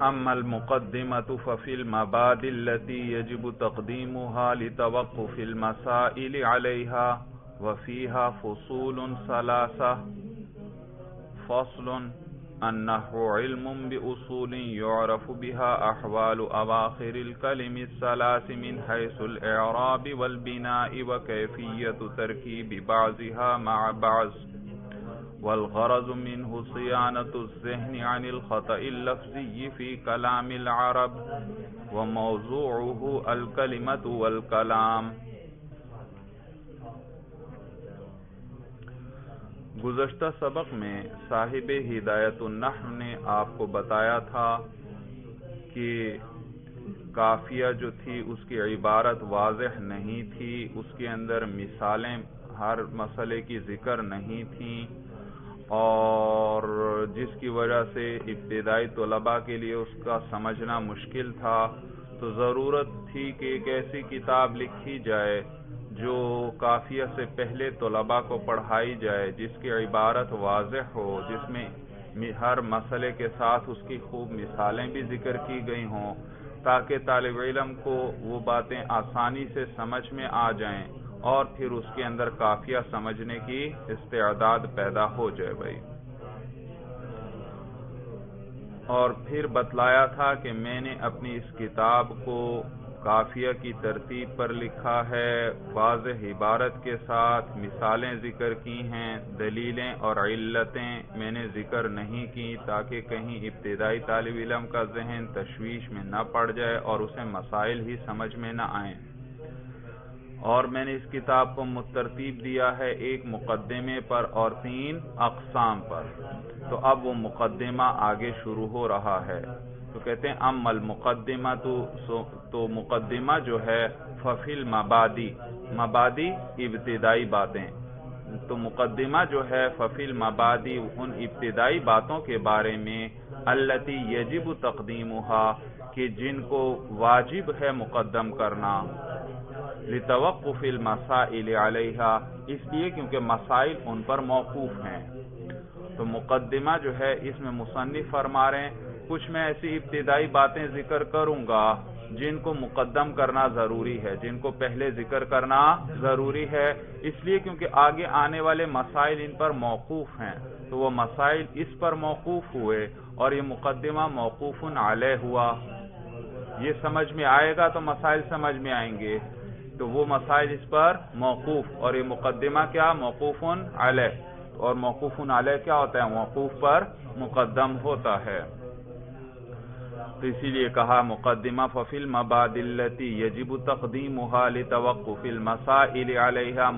اما المقدمة ففي المبادئ التي يجب تقديمها لتوقف المسائل عليها وفيها فصول ثلاثة. فصل: النحو علم بأصول يعرف بها أحوال أواخر الكلم الثلاث من حيث الإعراب والبناء وكيفية تركيب بعضها مع بعض، والغرض منه صيانة الذهن عن الخطأ اللفظي في كلام العرب، وموضوعه الكلمة والكلام. گزشتہ سبق میں صاحب ہدایت النحو نے آپ کو بتایا تھا کہ قافیہ جو تھی اس کی عبارت واضح نہیں تھی، اس کے اندر مثالیں ہر مسئلے کی ذکر نہیں تھیں، اور جس کی وجہ سے ابتدائی طلباء کے لیے اس کا سمجھنا مشکل تھا. تو ضرورت تھی کہ ایک ایسی کتاب لکھی جائے جو قافیہ سے پہلے طلباء کو پڑھائی جائے، جس کی عبارت واضح ہو، جس میں ہر مسئلے کے ساتھ اس کی خوب مثالیں بھی ذکر کی گئی ہوں، تاکہ طالب علم کو وہ باتیں آسانی سے سمجھ میں آ جائیں اور پھر اس کے اندر قافیہ سمجھنے کی استعداد پیدا ہو جائے بھائی. اور پھر بتلایا تھا کہ میں نے اپنی اس کتاب کو قافیہ کی ترتیب پر لکھا ہے، واضح عبارت کے ساتھ مثالیں ذکر کی ہیں، دلیلیں اور علتیں میں نے ذکر نہیں کی تاکہ کہیں ابتدائی طالب علم کا ذہن تشویش میں نہ پڑ جائے اور اسے مسائل ہی سمجھ میں نہ آئیں. اور میں نے اس کتاب کو مترتیب دیا ہے ایک مقدمے پر اور 3 اقسام پر. تو اب وہ مقدمہ آگے شروع ہو رہا ہے. تو کہتے ہیں اما المقدمہ تو مقدمہ جو ہے ففی المبادی، مبادی ابتدائی باتیں، تو مقدمہ جو ہے ففی المبادی ان ابتدائی باتوں کے بارے میں التی یجب تقدیمها کہ جن کو واجب ہے مقدم کرنا، لتوقف المسائل علیہا اس لیے کیونکہ مسائل ان پر موقوف ہیں. تو مقدمہ جو ہے اس میں مصنف فرما رہے ہیں کچھ میں ایسی ابتدائی باتیں ذکر کروں گا جن کو مقدم کرنا ضروری ہے، جن کو پہلے ذکر کرنا ضروری ہے، اس لیے کیونکہ آگے آنے والے مسائل ان پر موقوف ہیں. تو وہ مسائل اس پر موقوف ہوئے اور یہ مقدمہ موقوف علیہ ہوا. یہ سمجھ میں آئے گا تو مسائل سمجھ میں آئیں گے. تو وہ مسائل اس پر موقوف اور یہ مقدمہ کیا موقوف علیہ. اور موقوف علیہ کیا ہوتا ہے؟ موقوف پر مقدم ہوتا ہے. تو اسی لیے کہا مقدمہ ففی المبادئ التی یجب تقدیمها لتوقف المسائل علیہا.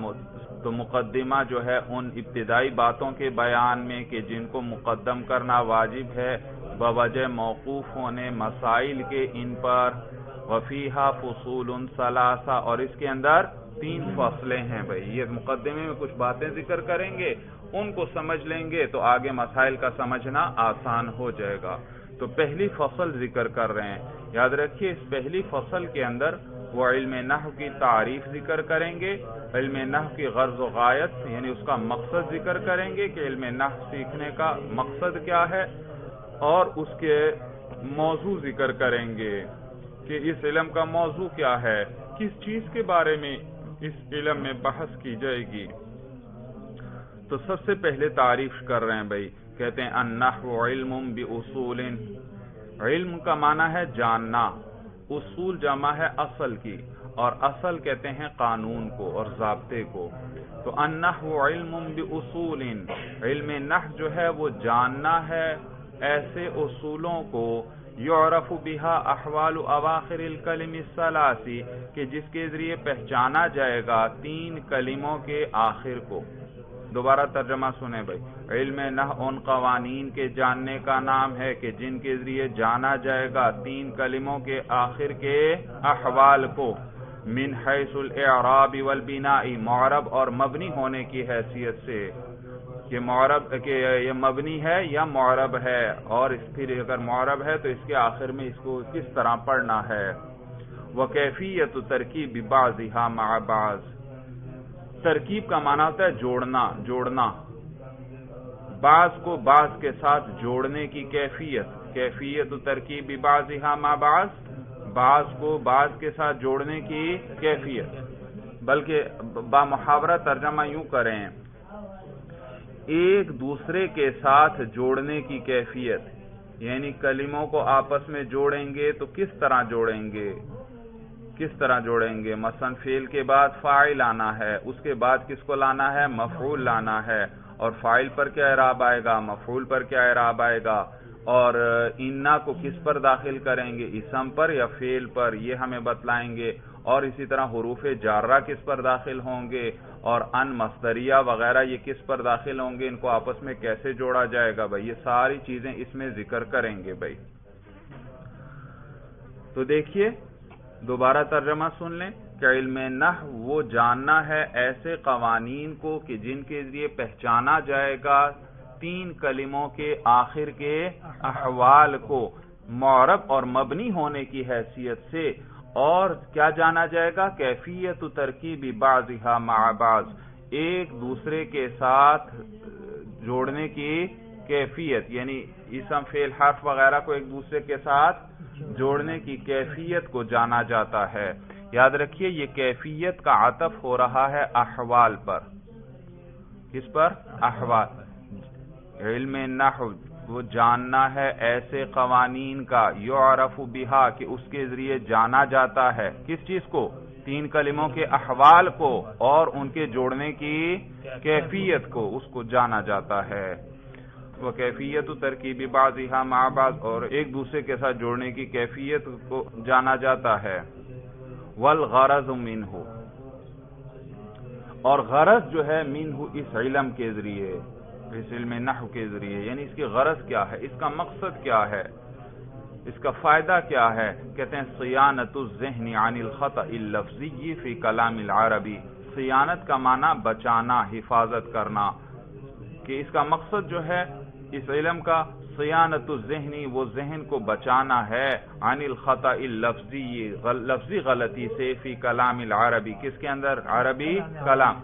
تو مقدمہ جو ہے ان ابتدائی باتوں کے بیان میں کہ جن کو مقدم کرنا واجب ہے بوجہ موقوف ہونے مسائل کے ان پر. وفیہا فصول ثلاثہ اور اس کے اندر 3 فصلیں ہیں بھائی. یہ مقدمے میں کچھ باتیں ذکر کریں گے، ان کو سمجھ لیں گے تو آگے مسائل کا سمجھنا آسان ہو جائے گا. تو پہلی فصل ذکر کر رہے ہیں. یاد رکھیے اس پہلی فصل کے اندر وہ علم نحو کی تعریف ذکر کریں گے، علم نحو کی غرض و غایت یعنی اس کا مقصد ذکر کریں گے کہ علم نحو سیکھنے کا مقصد کیا ہے، اور اس کے موضوع ذکر کریں گے کہ اس علم کا موضوع کیا ہے، کس چیز کے بارے میں اس علم میں بحث کی جائے گی. تو سب سے پہلے تعریف کر رہے ہیں بھائی، کہتے ہیں النحو علم باصول. علم کا معنی ہے جاننا، اصول جمع ہے اصل کی، اور اصل کہتے ہیں قانون کو اور ضابطے کو. تو النحو علم باصول، علم نحو جو ہے وہ جاننا ہے ایسے اصولوں کو یعرف بها احوال اواخر الکلم الثلاث کہ جس کے ذریعے پہچانا جائے گا 3 کلموں کے آخر کو. دوبارہ ترجمہ سنیں بھائی. علم نحو ان قوانین کے جاننے کا نام ہے کہ جن کے ذریعے جانا جائے گا 3 کلموں کے آخر کے احوال کو، من حیث الاعراب والبناء معرب اور مبنی ہونے کی حیثیت سے کہ معرب کہ یہ مبنی ہے یا معرب ہے، اور پھر اگر معرب ہے تو اس کے آخر میں اس کو کس طرح پڑھنا ہے. وکیفیت ترکیب بعضها مع بعض، ترکیب کا معنی ہوتا ہے جوڑنا، بعض کو بعض کے ساتھ جوڑنے کی کیفیت. کیفیت ترکیب بعضھا مع بعض، بعض کو بعض کے ساتھ جوڑنے کی کیفیت، بلکہ با محاورہ ترجمہ یوں کریں، ایک دوسرے کے ساتھ جوڑنے کی کیفیت، یعنی کلموں کو آپس میں جوڑیں گے تو کس طرح جوڑیں گے، کس طرح جوڑیں گے؟ مثلا فعل کے بعد فاعل آنا ہے، اس کے بعد کس کو لانا ہے؟ مفعول لانا ہے، اور فاعل پر کیا اعراب آئے گا؟ مفعول پر کیا اعراب آئے گا؟ اور انا کو کس پر داخل کریں گے؟ اسم پر یا فعل پر؟ یہ ہمیں بتلائیں گے۔ اور اسی طرح حروف جارہ کس پر داخل ہوں گے، اور ان مصدریہ وغیرہ یہ کس پر داخل ہوں گے، ان کو آپس میں کیسے جوڑا جائے گا بھائی، یہ ساری چیزیں اس میں ذکر کریں گے بھائی۔ تو دیکھیے دوبارہ ترجمہ سن لیں کہ علم نحو وہ جاننا ہے ایسے قوانین کو کہ جن کے ذریعے پہچانا جائے گا تین کلموں کے آخر کے احوال کو معرب اور مبنی ہونے کی حیثیت سے، اور کیا جانا جائے گا؟ کیفیت ترکیب بعضھا مع بعض، ایک دوسرے کے ساتھ جوڑنے کی کیفیت، یعنی اسم فعل حرف وغیرہ کو ایک دوسرے کے ساتھ جوڑنے کی کیفیت کو جانا جاتا ہے۔ یاد رکھیے یہ کیفیت کا عطف ہو رہا ہے احوال پر، کس پر؟ احوال۔ علم نحو وہ جاننا ہے ایسے قوانین کا، یعرف بہا کہ اس کے ذریعے جانا جاتا ہے، کس چیز کو؟ تین کلموں کے احوال کو اور ان کے جوڑنے کی کیفیت کو، اس کو جانا جاتا ہے۔ وہ کیفیت ترکیب بعضھا مع بعض، اور ایک دوسرے کے ساتھ جوڑنے کی کیفیت کو جانا جاتا ہے۔ والغرض منہ، اور غرض جو ہے منہ اس علم کے ذریعے، اس علم نحو کے ذریعے، یعنی اس کی غرض کیا ہے، اس کا مقصد کیا ہے، اس کا فائدہ کیا ہے؟ کہتے ہیں صیانت الذہن عن الخطأ اللفظی فی کلام العربی۔ صیانت کا معنی بچانا، حفاظت کرنا، کہ اس کا مقصد جو ہے اس علم کا صیانت الذہنی، وہ ذہن کو بچانا ہے، عن الخطأ اللفظی، لفظی غلطی سے، فی کلام العربی، کس کے اندر؟ عربی کلام،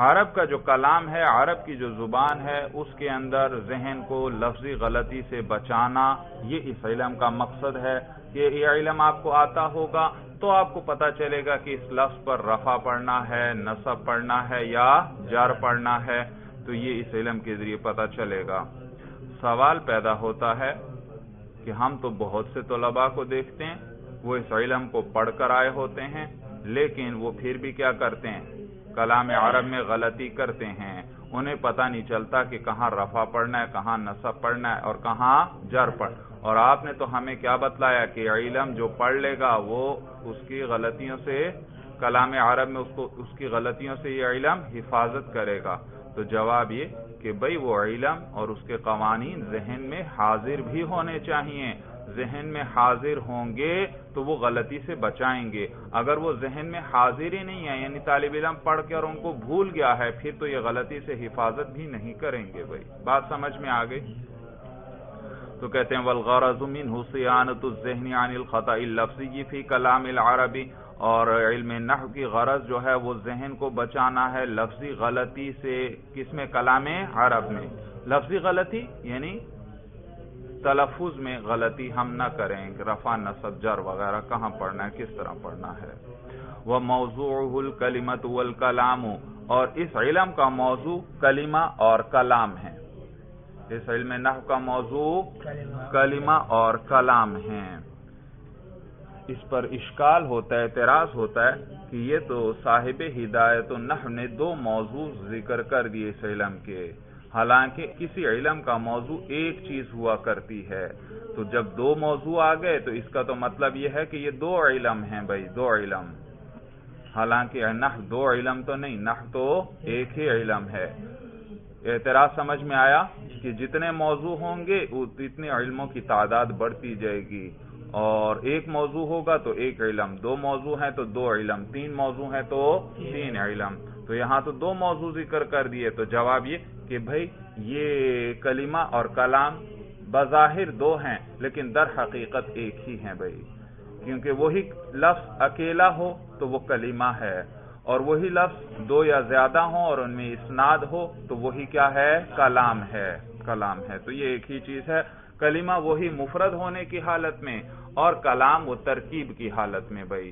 عرب کا جو کلام ہے، عرب کی جو زبان ہے، اس کے اندر ذہن کو لفظی غلطی سے بچانا، یہ اس علم کا مقصد ہے۔ کہ یہ علم آپ کو آتا ہوگا تو آپ کو پتا چلے گا کہ اس لفظ پر رفع پڑھنا ہے، نصب پڑھنا ہے یا جر پڑھنا ہے، تو یہ اس علم کے ذریعے پتا چلے گا۔ سوال پیدا ہوتا ہے کہ ہم تو بہت سے طلباء کو دیکھتے ہیں وہ اس علم کو پڑھ کر آئے ہوتے ہیں، لیکن وہ پھر بھی کیا کرتے ہیں؟ کلام عرب میں غلطی کرتے ہیں، انہیں پتہ نہیں چلتا کہ کہاں رفع پڑھنا ہے، کہاں نصب پڑھنا ہے اور کہاں جر پڑھنا۔ اور آپ نے تو ہمیں کیا بتلایا کہ علم جو پڑھ لے گا وہ اس کی غلطیوں سے، کلام عرب میں اس کی غلطیوں سے یہ علم حفاظت کرے گا۔ تو جواب یہ کہ بھئی وہ علم اور اس کے قوانین ذہن میں حاضر بھی ہونے چاہیے، ذہن میں حاضر ہوں گے تو وہ غلطی سے بچائیں گے۔ اگر وہ ذہن میں حاضر ہی نہیں ہے، یعنی طالب علم پڑھ کے اور ان کو بھول گیا ہے، پھر تو یہ غلطی سے حفاظت بھی نہیں کریں گے۔ بھائی بات سمجھ میں آ گئی؟ تو کہتے ہیں والغرض منہ صیانت الذہن عن الخطأ اللفظی فی کلام العربی، اور علم نحو کی غرض جو ہے وہ ذہن کو بچانا ہے لفظی غلطی سے، کس میں؟ کلام عرب میں۔ لفظی غلطی یعنی تلفظ میں غلطی ہم نہ کریں، رفع نصب جر وغیرہ کہاں پڑھنا ہے، کس طرح پڑھنا ہے۔ وَمَوْضُوعُهُ الْكَلِمَةُ وَالْكَلَامُ، اور اس علم کا موضوع کلمہ اور کلام ہے۔ اس علم نحو کا موضوع کلمہ اور کلام ہیں۔ اس پر اشکال ہوتا ہے، اعتراض ہوتا ہے کہ یہ تو صاحب ہدایت النحو نے دو موضوع ذکر کر دیے اس علم کے، حالانکہ کسی علم کا موضوع ایک چیز ہوا کرتی ہے، تو جب دو موضوع آ گئے تو اس کا تو مطلب یہ ہے کہ یہ دو علم ہیں بھائی، دو علم، حالانکہ نحو دو علم تو نہیں، نحو تو ایک ہی علم ہے۔ اعتراض سمجھ میں آیا کہ جتنے موضوع ہوں گے اتنے علموں کی تعداد بڑھتی جائے گی، اور ایک موضوع ہوگا تو ایک علم، دو موضوع ہیں تو دو علم، تین موضوع ہیں تو تین علم، تو یہاں تو دو موضوع ذکر کر دیے۔ تو جواب یہ کہ بھائی یہ کلمہ اور کلام بظاہر دو ہیں لیکن در حقیقت ایک ہی ہیں بھائی، کیونکہ وہی لفظ اکیلا ہو تو وہ کلمہ ہے، اور وہی لفظ دو یا زیادہ ہوں اور ان میں اسناد ہو تو وہی کیا ہے؟ کلام ہے، کلام ہے۔ تو یہ ایک ہی چیز ہے، کلمہ وہی مفرد ہونے کی حالت میں اور کلام وہ ترکیب کی حالت میں بھائی،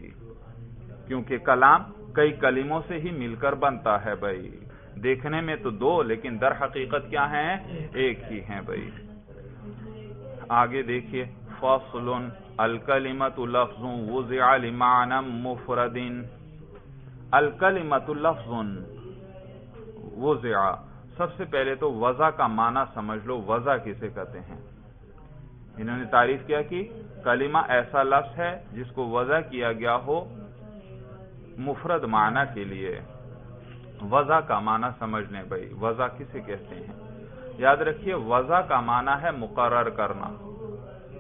کیونکہ کلام کئی کلموں سے ہی مل کر بنتا ہے بھائی، دیکھنے میں تو دو لیکن در حقیقت کیا ہیں؟ ایک ہی ہیں بھائی۔ آگے دیکھیے، فصل الکلمۃ لفظ وضع لمعنی مفرد۔ الکلمۃ لفظ وضع، سب سے پہلے تو وضع کا معنی سمجھ لو، وضع کسے کہتے ہیں؟ انہوں نے تعریف کیا کہ کلمہ ایسا لفظ ہے جس کو وضع کیا گیا ہو مفرد معنی کے لیے۔ وضع کا معنی سمجھ لیں بھائی، وضع کسے کہتے ہیں؟ یاد رکھیے، وضع کا معنی ہے مقرر کرنا۔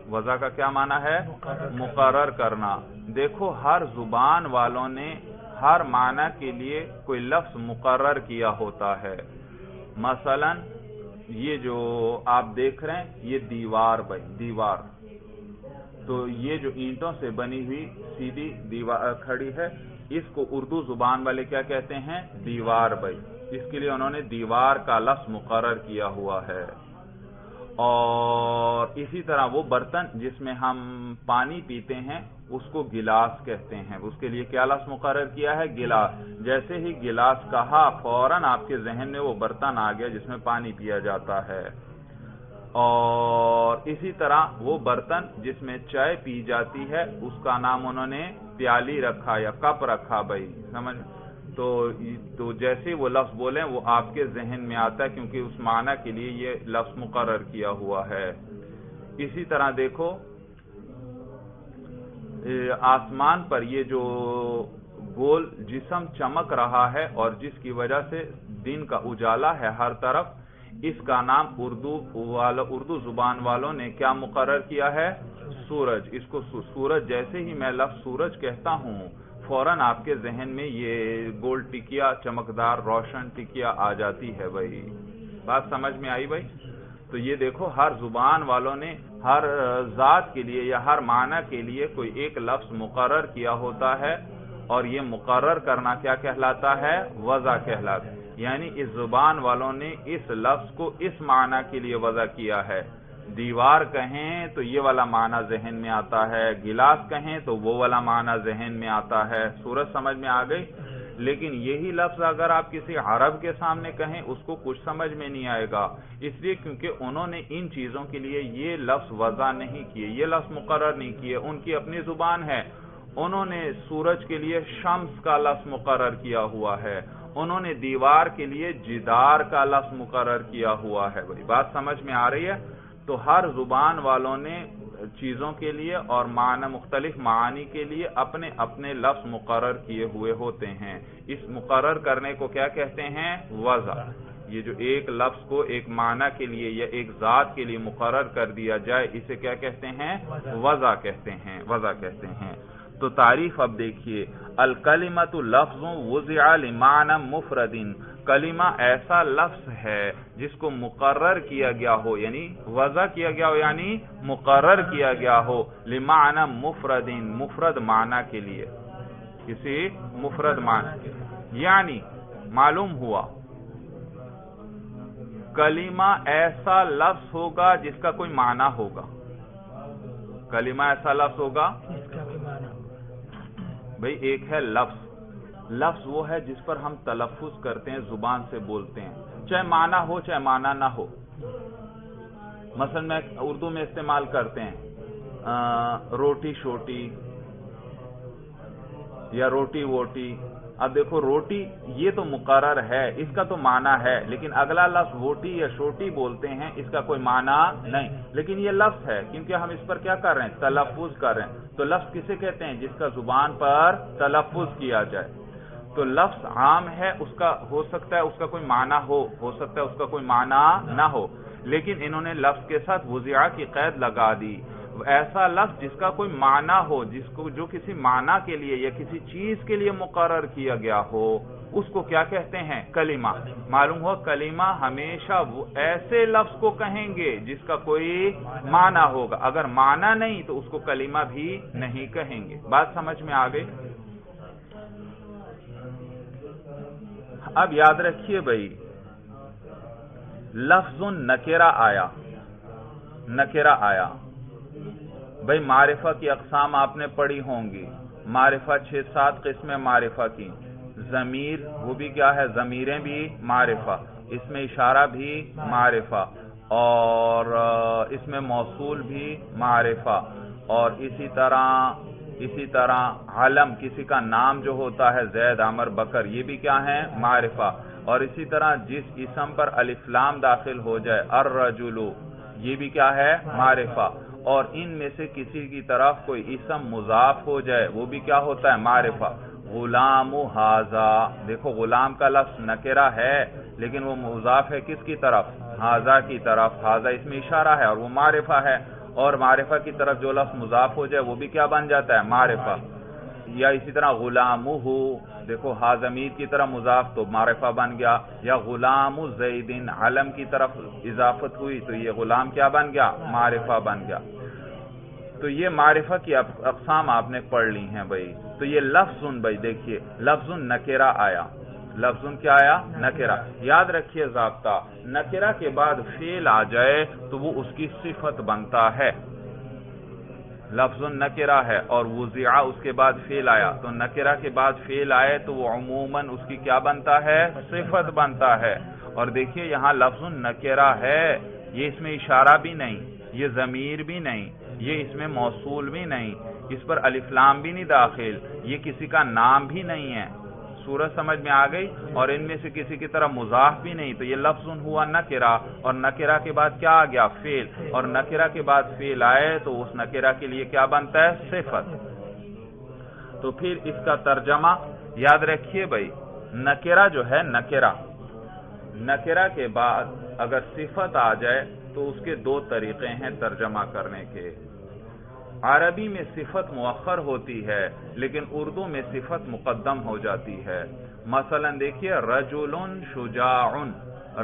وضع کا کیا معنی ہے؟ مقرر کرنا۔ دیکھو، ہر زبان والوں نے ہر معنی کے لیے کوئی لفظ مقرر کیا ہوتا ہے۔ مثلا یہ جو آپ دیکھ رہے ہیں، یہ دیوار بھائی، دیوار تو یہ جو اینٹوں سے بنی ہوئی سیدھی دیوار کھڑی ہے، اس کو اردو زبان والے کیا کہتے ہیں؟ دیوار بھائی۔ اس کے لیے انہوں نے دیوار کا لفظ مقرر کیا ہوا ہے۔ اور اسی طرح وہ برتن جس میں ہم پانی پیتے ہیں اس کو گلاس کہتے ہیں، اس کے لیے کیا لفظ مقرر کیا ہے؟ گلاس۔ جیسے ہی گلاس کہا، فوراً آپ کے ذہن میں وہ برتن آ گیا جس میں پانی پیا جاتا ہے۔ اور اسی طرح وہ برتن جس میں چائے پی جاتی ہے اس کا نام انہوں نے پیالی رکھا یا کپ رکھا بھائی، سمجھ؟ تو جیسے وہ لفظ بولیں وہ آپ کے ذہن میں آتا ہے، کیونکہ اس معنی کے لیے یہ لفظ مقرر کیا ہوا ہے۔ اسی طرح دیکھو، آسمان پر یہ جو گول جسم چمک رہا ہے اور جس کی وجہ سے دن کا اجالا ہے ہر طرف، اس کا نام اردو زبان والوں نے کیا مقرر کیا ہے؟ سورج۔ اس کو سورج، جیسے ہی میں لفظ سورج کہتا ہوں فوراً آپ کے ذہن میں یہ گول ٹکیا، چمکدار روشن ٹکیا آ جاتی ہے بھائی۔ بات سمجھ میں آئی بھائی؟ تو یہ دیکھو، ہر زبان والوں نے ہر ذات کے لیے یا ہر معنی کے لیے کوئی ایک لفظ مقرر کیا ہوتا ہے، اور یہ مقرر کرنا کیا کہلاتا ہے؟ وضع کہلاتا ہے۔ یعنی اس زبان والوں نے اس لفظ کو اس معنی کے لیے وضع کیا ہے۔ دیوار کہیں تو یہ والا معنی ذہن میں آتا ہے، گلاس کہیں تو وہ والا معنی ذہن میں آتا ہے۔ سورج سمجھ میں آ گئی؟ لیکن یہی لفظ اگر آپ کسی عرب کے سامنے کہیں اس کو کچھ سمجھ میں نہیں آئے گا، اس لیے کیونکہ انہوں نے ان چیزوں کے لیے یہ لفظ وضع نہیں کیے، یہ لفظ مقرر نہیں کیے، ان کی اپنی زبان ہے۔ انہوں نے سورج کے لیے شمس کا لفظ مقرر کیا ہوا ہے، انہوں نے دیوار کے لیے جدار کا لفظ مقرر کیا ہوا ہے بھائی۔ بات سمجھ میں آ رہی ہے؟ تو ہر زبان والوں نے چیزوں کے لیے اور معنی مختلف معانی کے لیے اپنے اپنے لفظ مقرر کیے ہوئے ہوتے ہیں۔ اس مقرر کرنے کو کیا کہتے ہیں؟ وضع۔ یہ جو ایک لفظ کو ایک معنی کے لیے یا ایک ذات کے لیے مقرر کر دیا جائے، اسے کیا کہتے ہیں؟ وضع کہتے ہیں، وضع کہتے ہیں۔ تو تعریف اب دیکھیے، الکلمۃ لفظ وضع لمعنی مفرد، کلمہ ایسا لفظ ہے جس کو مقرر کیا گیا ہو، یعنی وضع کیا گیا ہو، یعنی مقرر کیا گیا ہو، لمعنی مفرد، مفرد معنی کے لیے، کسی مفرد معنی۔ یعنی معلوم ہوا کلمہ ایسا لفظ ہوگا جس کا کوئی معنی ہوگا، کلمہ ایسا لفظ ہوگا بھئی۔ ایک ہے لفظ، لفظ وہ ہے جس پر ہم تلفظ کرتے ہیں، زبان سے بولتے ہیں، چاہے معنی ہو چاہے معنی نہ ہو۔ مثلا میں اردو میں استعمال کرتے ہیں روٹی شوٹی یا روٹی ووٹی۔ اب دیکھو، روٹی یہ تو مقرر ہے، اس کا تو معنی ہے، لیکن اگلا لفظ ووٹی یا شوٹی بولتے ہیں، اس کا کوئی معنی نہیں، لیکن یہ لفظ ہے کیونکہ ہم اس پر کیا کر رہے ہیں؟ تلفظ کر رہے ہیں۔ تو لفظ کسے کہتے ہیں؟ جس کا زبان پر تلفظ کیا جائے۔ تو لفظ عام ہے، اس کا ہو سکتا ہے اس کا کوئی معنی ہو سکتا ہے اس کا کوئی معنی نہ ہو، لیکن انہوں نے لفظ کے ساتھ وضع کی قید لگا دی۔ ایسا لفظ جس کا کوئی معنی ہو، جو کسی معنی کے لیے یا کسی چیز کے لیے مقرر کیا گیا ہو، اس کو کیا کہتے ہیں؟ کلمہ۔ معلوم ہوا کلمہ ہمیشہ وہ ایسے لفظ کو کہیں گے جس کا کوئی معنی ہوگا، اگر معنی نہیں تو اس کو کلمہ بھی نہیں کہیں گے۔ بات سمجھ میں آ گئی؟ اب یاد رکھیے بھائی، لفظ نکرہ آیا، نکرہ آیا. بھئی معرفہ کی اقسام آپ نے پڑھی ہوں گی. معرفہ 6-7 قسمیں معرفہ کی. ضمیر وہ بھی کیا ہے؟ ضمیریں بھی معرفہ، اس میں اشارہ بھی معرفہ، اور اس میں موصول بھی معرفہ، اور اسی طرح علم کسی کا نام جو ہوتا ہے زید عمر بکر، یہ بھی کیا ہے؟ معرفہ. اور اسی طرح جس اسم پر الف لام داخل ہو جائے الرجل، یہ بھی کیا ہے؟ معرفہ. اور ان میں سے کسی کی طرف کوئی اسم مضاف ہو جائے وہ بھی کیا ہوتا ہے؟ معرفہ. غلام ھذا، دیکھو غلام کا لفظ نکرہ ہے لیکن وہ مضاف ہے کس کی طرف؟ ھذا کی طرف. ھذا اس میں اشارہ ہے اور وہ معرفہ ہے. اور معرفہ کی طرف جو لفظ مضاف ہو جائے وہ بھی کیا بن جاتا ہے؟ معرفہ. یا اسی طرح غلامہ، دیکھو ہا ضمیر کی طرف مضاف تو معرفہ بن گیا. یا غلام زید، علم کی طرف اضافت ہوئی تو یہ غلام کیا بن گیا؟ معرفہ بن گیا. تو یہ معرفہ کی اقسام آپ نے پڑھ لی ہیں بھائی. تو یہ لفظ بھائی دیکھیے، لفظ نکرہ آیا. لفظ کیا آیا؟ نکرہ. یاد رکھیے ضابطہ، نکرہ کے بعد فعل آ جائے تو وہ اس کی صفت بنتا ہے. لفظ نکرہ ہے اور وضع اس کے بعد فعل آیا، تو نکرہ کے بعد فعل آئے تو وہ عموماً اس کی کیا بنتا ہے؟ صفت بنتا ہے. اور دیکھیے یہاں لفظ نکرہ ہے، یہ اس میں اشارہ بھی نہیں، یہ ضمیر بھی نہیں، یہ اس میں موصول بھی نہیں، اس پر الف لام بھی نہیں داخل، یہ کسی کا نام بھی نہیں ہے. صورت سمجھ میں آ گئی؟ اور ان میں سے کسی کی طرف مضاف بھی نہیں، تو یہ لفظ ہوا نکرہ. اور نکرہ کے بعد کیا آ گیا؟ فعل. اور نکرہ کے بعد فعل آئے تو اس نکرہ کے لیے کیا بنتا ہے؟ صفت. تو پھر اس کا ترجمہ یاد رکھیے بھائی، نکرہ جو ہے نکرہ کے بعد اگر صفت آ جائے تو اس کے 2 طریقے ہیں ترجمہ کرنے کے. عربی میں صفت مؤخر ہوتی ہے لیکن اردو میں صفت مقدم ہو جاتی ہے. مثلا دیکھیے رجل شجاع،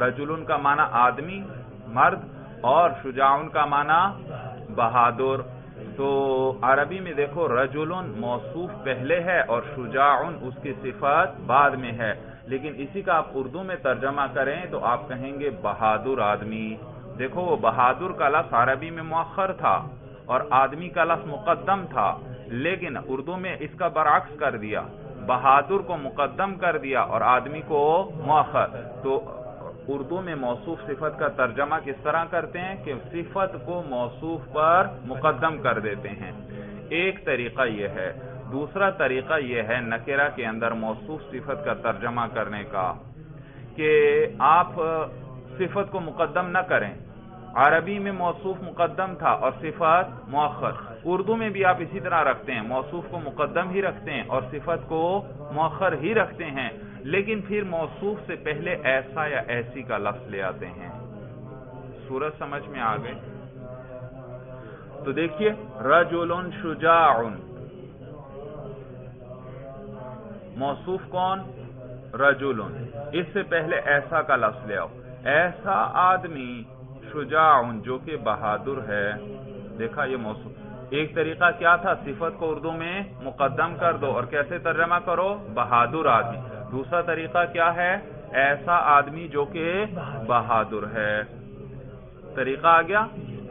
رجل کا معنی آدمی مرد اور شجاع کا معنی بہادر. تو عربی میں دیکھو رجل موصوف پہلے ہے اور شجاع اس کی صفت بعد میں ہے، لیکن اسی کا آپ اردو میں ترجمہ کریں تو آپ کہیں گے بہادر آدمی. دیکھو وہ بہادر کا لفظ عربی میں مؤخر تھا اور آدمی کا لفظ مقدم تھا، لیکن اردو میں اس کا برعکس کر دیا، بہادر کو مقدم کر دیا اور آدمی کو مؤخر. تو اردو میں موصوف صفت کا ترجمہ کس طرح کرتے ہیں کہ صفت کو موصوف پر مقدم کر دیتے ہیں. ایک طریقہ یہ ہے. دوسرا طریقہ یہ ہے نکرہ کے اندر موصوف صفت کا ترجمہ کرنے کا کہ آپ صفت کو مقدم نہ کریں. عربی میں موصوف مقدم تھا اور صفت مؤخر. اردو میں بھی آپ اسی طرح رکھتے ہیں، موصوف کو مقدم ہی رکھتے ہیں اور صفت کو مؤخر ہی رکھتے ہیں، لیکن پھر موصوف سے پہلے ایسا یا ایسی کا لفظ لے آتے ہیں. صورت سمجھ میں آ گئی؟ تو دیکھیے رجل شجاع، موصوف کون؟ رجل. اس سے پہلے ایسا کا لفظ لے آؤ، ایسا آدمی شجاع جو کہ بہادر ہے. دیکھا یہ موصوف. ایک طریقہ کیا تھا؟ صفت کو اردو میں مقدم کر دو اور کیسے ترجمہ کرو؟ بہادر آدمی. دوسرا طریقہ کیا ہے؟ ایسا آدمی جو کہ بہادر ہے. طریقہ آ گیا.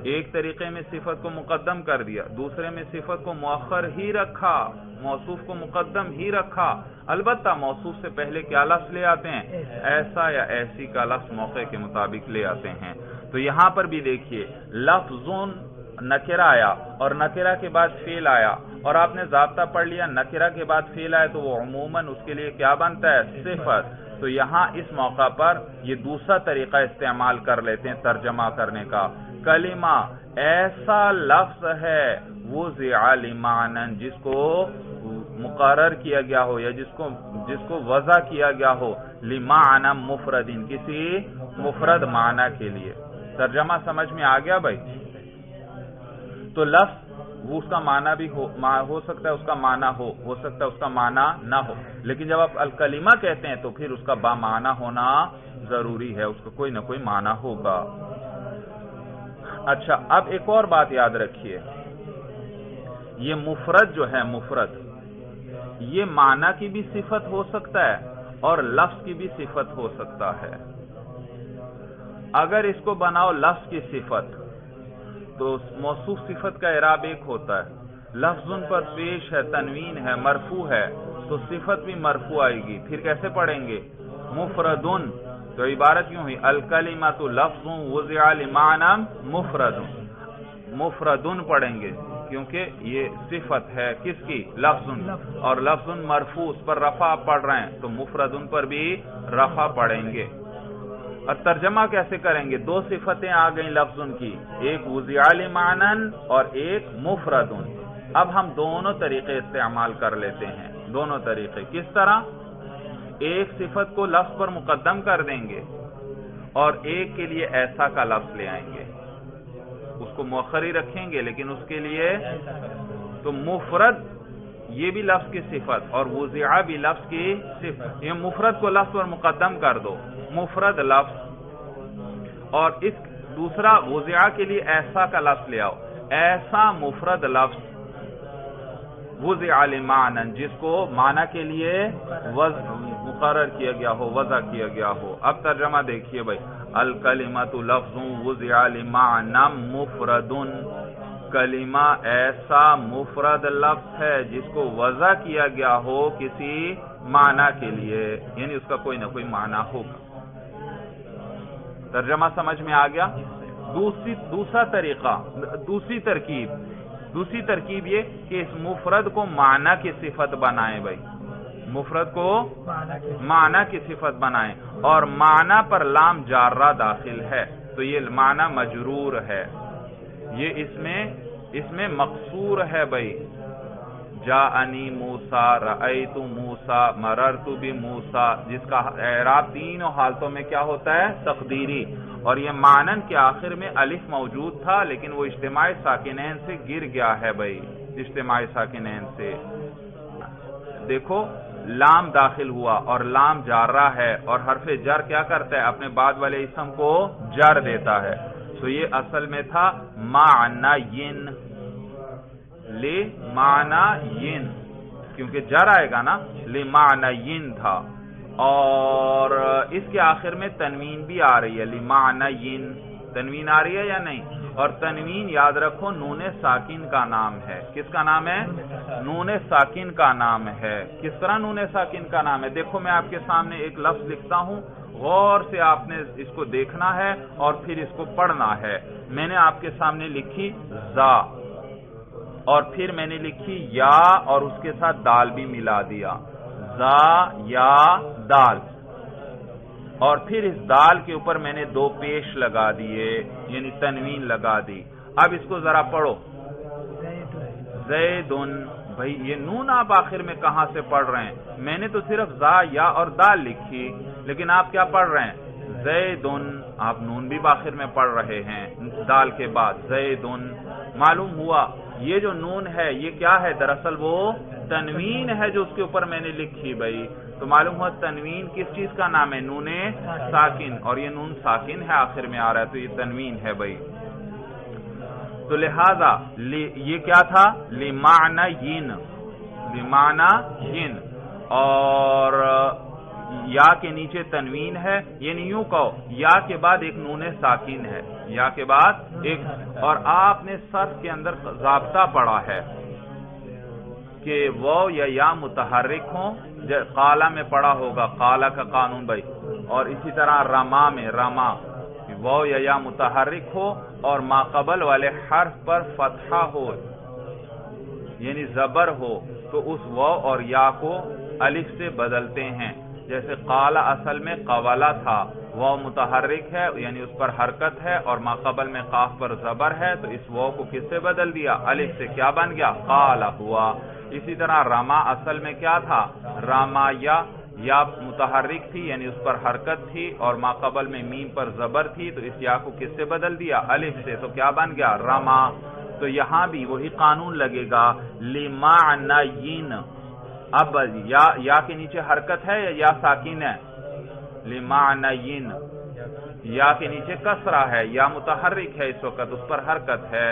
ایک طریقے میں صفت کو مقدم کر دیا، دوسرے میں صفت کو مؤخر ہی رکھا، موصوف کو مقدم ہی رکھا. البتہ موصوف سے پہلے کیا لفظ لے آتے ہیں؟ ایسا یا ایسی کا لفظ موقع کے مطابق لے آتے ہیں. تو یہاں پر بھی دیکھیے لفظ نکرہ آیا اور نکرہ کے بعد فعل آیا، اور آپ نے ضابطہ پڑھ لیا نکرہ کے بعد فعل آئے تو وہ عموماً اس کے لیے کیا بنتا ہے؟ صفت. تو یہاں اس موقع پر یہ دوسرا طریقہ استعمال کر لیتے ہیں ترجمہ کرنے کا. کلمہ ایسا لفظ ہے وضع لمعنی، جس کو مقرر کیا گیا ہو یا جس کو وضع کیا گیا ہو لمعنی مفرد، کسی مفرد معنی کے لیے. ترجمہ سمجھ میں آ گیا بھائی؟ تو لفظ وہ اس کا معنی بھی ہو سکتا ہے، اس کا معنی ہو سکتا ہے اس کا معنی نہ ہو، لیکن جب آپ الکلمہ کہتے ہیں تو پھر اس کا با معنی ہونا ضروری ہے، اس کا کوئی نہ کوئی معنی ہوگا. اچھا اب ایک اور بات یاد رکھیے، یہ مفرد جو ہے مفرد، یہ معنی کی بھی صفت ہو سکتا ہے اور لفظ کی بھی صفت ہو سکتا ہے. اگر اس کو بناؤ لفظ کی صفت تو موصوف صفت کا اعراب ایک ہوتا ہے. لفظ پر پیش ہے، تنوین ہے، مرفوع ہے، تو صفت بھی مرفوع آئے گی. پھر کیسے پڑھیں گے؟ مفردن. تو عبارت یوں ہوئی الکلمۃ لفظ وضع لمعنی مفرد. مفردن پڑھیں گے کیونکہ یہ صفت ہے کس کی؟ لفظ. اور لفظ مرفوع، اس پر رفع پڑھ رہے ہیں تو مفردن پر بھی رفع پڑھیں گے. اور ترجمہ کیسے کریں گے؟ دو صفتیں آ گئیں لفظ کی، ایک وضع لمعنی اور ایک مفردن. اب ہم دونوں طریقے استعمال کر لیتے ہیں. دونوں طریقے کس طرح؟ ایک صفت کو لفظ پر مقدم کر دیں گے اور ایک کے لیے ایسا کا لفظ لے آئیں گے. اس کو مؤخر ہی رکھیں گے لیکن اس کے لیے تو مفرد یہ بھی لفظ کی صفت اور وضع بھی لفظ کی صفت. یہ مفرد کو لفظ پر مقدم کر دو، مفرد لفظ، اور اس دوسرا وضع کے لیے ایسا کا لفظ لے آؤ، ایسا مفرد لفظ وضع لمعنی، جس کو معنی کے لیے مقرر کیا گیا ہو، وضع کیا گیا ہو. اب ترجمہ دیکھیے بھائی، الکلمۃ لفظ وضع لمعنی مفرد. کلمہ ایسا مفرد لفظ ہے جس کو وضع کیا گیا ہو کسی معنی کے لیے، یعنی اس کا کوئی نہ کوئی معنی ہوگا. ترجمہ سمجھ میں آ گیا؟ دوسرا طریقہ، دوسری ترکیب یہ کہ اس مفرد کو معنی کی صفت بنائیں. بھائی مفرد کو معنی کی صفت بنائیں اور معنی پر لام جارہ داخل ہے تو یہ معنی مجرور ہے. یہ اس میں مقصور ہے. بھائی جاءنی موسیٰ، رأیت موسیٰ، مررت بموسیٰ، جس کا اعراب تینوں حالتوں میں کیا ہوتا ہے؟ تقدیری. اور یہ معنن کے آخر میں الف موجود تھا لیکن وہ اجتماع ساکنین سے گر گیا ہے. بھائی اجتماع ساکنین سے دیکھو لام داخل ہوا اور لام جارہ ہے اور حرف جر کیا کرتا ہے؟ اپنے بعد والے اسم کو جر دیتا ہے. تو یہ اصل میں تھا معنین، لمعنین، کیونکہ جر آئے گا نا، لمعنین تھا. اور اس کے آخر میں تنوین بھی آ رہی ہے، لمعنین، تنوین آ رہی ہے یا نہیں؟ اور تنوین یاد رکھو نون ساکن کا نام ہے. کس کا نام ہے؟ نون ساکن کا نام ہے. کس طرح نون ساکن کا نام ہے؟ دیکھو میں آپ کے سامنے ایک لفظ لکھتا ہوں، غور سے آپ نے اس کو دیکھنا ہے اور پھر اس کو پڑھنا ہے. میں نے آپ کے سامنے لکھی زا، اور پھر میں نے لکھی یا اور اس کے ساتھ دال بھی ملا دیا، زا یا دال، اور پھر اس دال کے اوپر میں نے دو پیش لگا دیے یعنی تنوین لگا دی. اب اس کو ذرا پڑھو، زیدن. بھائی یہ نون آپ آخر میں کہاں سے پڑھ رہے ہیں؟ میں نے تو صرف زا یا اور دال لکھی لیکن آپ کیا پڑھ رہے ہیں؟ زیدن. آپ نون بھی آخر میں پڑھ رہے ہیں دال کے بعد، زیدن. معلوم ہوا یہ جو نون ہے یہ کیا ہے؟ دراصل وہ تنوین ہے جو اس کے اوپر میں نے لکھی. بھائی تو معلوم ہوا تنوین کس چیز کا نام ہے؟ نون ساکن، اور یہ نون ساکن ہے آخر میں آ رہا ہے تو یہ تنوین ہے. بھائی تو لہذا یہ کیا تھا؟ لمعنین، لمعنین، اور یا کے نیچے تنوین ہے، یعنی یوں کہو یا کے بعد ایک نون ساکن ہے، یا کے بعد ایک. اور آپ نے صرف کے اندر ضابطہ پڑھا ہے کہ وہ یا متحرک ہوں، قالا میں پڑھا ہوگا قالا کا قانون. بھائی اور اسی طرح رما میں رما وہ یا متحرک ہو اور ما قبل والے حرف پر فتحہ ہو یعنی زبر ہو تو اس وہ اور یا کو الف سے بدلتے ہیں. جیسے قالا اصل میں قوالا تھا، وہ متحرک ہے یعنی اس پر حرکت ہے اور ما قبل میں قاف پر زبر ہے تو اس وہ کو کس سے بدل دیا؟ الف سے. کیا بن گیا؟ قالا ہوا. اسی طرح رما اصل میں کیا تھا؟ راما یا متحرک تھی یعنی اس پر حرکت تھی اور ما قبل میں میم پر زبر تھی تو اس یا کو کس سے بدل دیا؟ الف سے. تو کیا بن گیا؟ رما. تو یہاں بھی وہی قانون لگے گا، لمعنین. اب یا کے نیچے حرکت ہے یا ساکن ہے؟ لمعنین. یا کے نیچے کسرہ ہے، یا متحرک ہے اس وقت، اس پر حرکت ہے،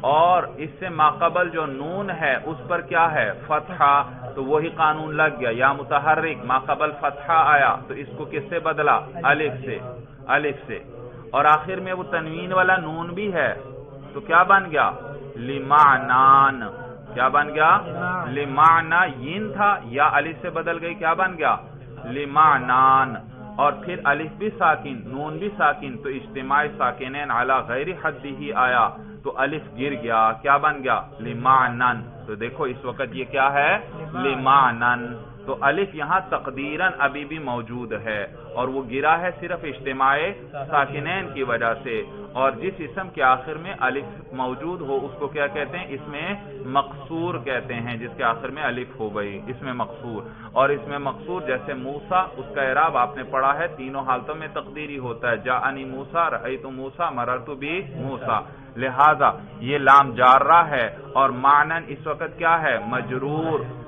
اور اس سے ماقبل جو نون ہے اس پر کیا ہے؟ فتحہ. تو وہی قانون لگ گیا، یا متحرک ماقبل فتحہ آیا تو اس کو کس سے بدلا؟ الف سے. الف سے. اور آخر میں وہ تنوین والا نون بھی ہے تو کیا بن گیا؟ لمعنان. کیا بن گیا؟ لمعنا. ین تھا یا الف سے بدل گئی، کیا بن گیا؟ لمعنان. اور پھر الف بھی ساکن، نون بھی ساکن، تو اجتماع ساکنین علی غیر حد ہی آیا تو الف گر گیا، کیا بن گیا؟ لمعنن. تو دیکھو اس وقت یہ کیا ہے؟ لمعنن. تو الف یہاں تقدیراً ابھی بھی موجود ہے اور وہ گرا ہے صرف اجتماع ساکنین کی وجہ سے. اور جس اسم کے آخر میں الف موجود ہو اس کو کیا کہتے ہیں؟ اس میں مقصور کہتے ہیں، جس کے آخر میں الف ہو گئی اس میں مقصور. اور اس میں مقصور جیسے موسیٰ، اس کا اعراب آپ نے پڑھا ہے تینوں حالتوں میں تقدیری ہوتا ہے. جاءنی موسیٰ، رأیت موسیٰ، مررت بی موسیٰ. لہذا یہ لام جارہ ہے اور معنن اس وقت کیا ہے؟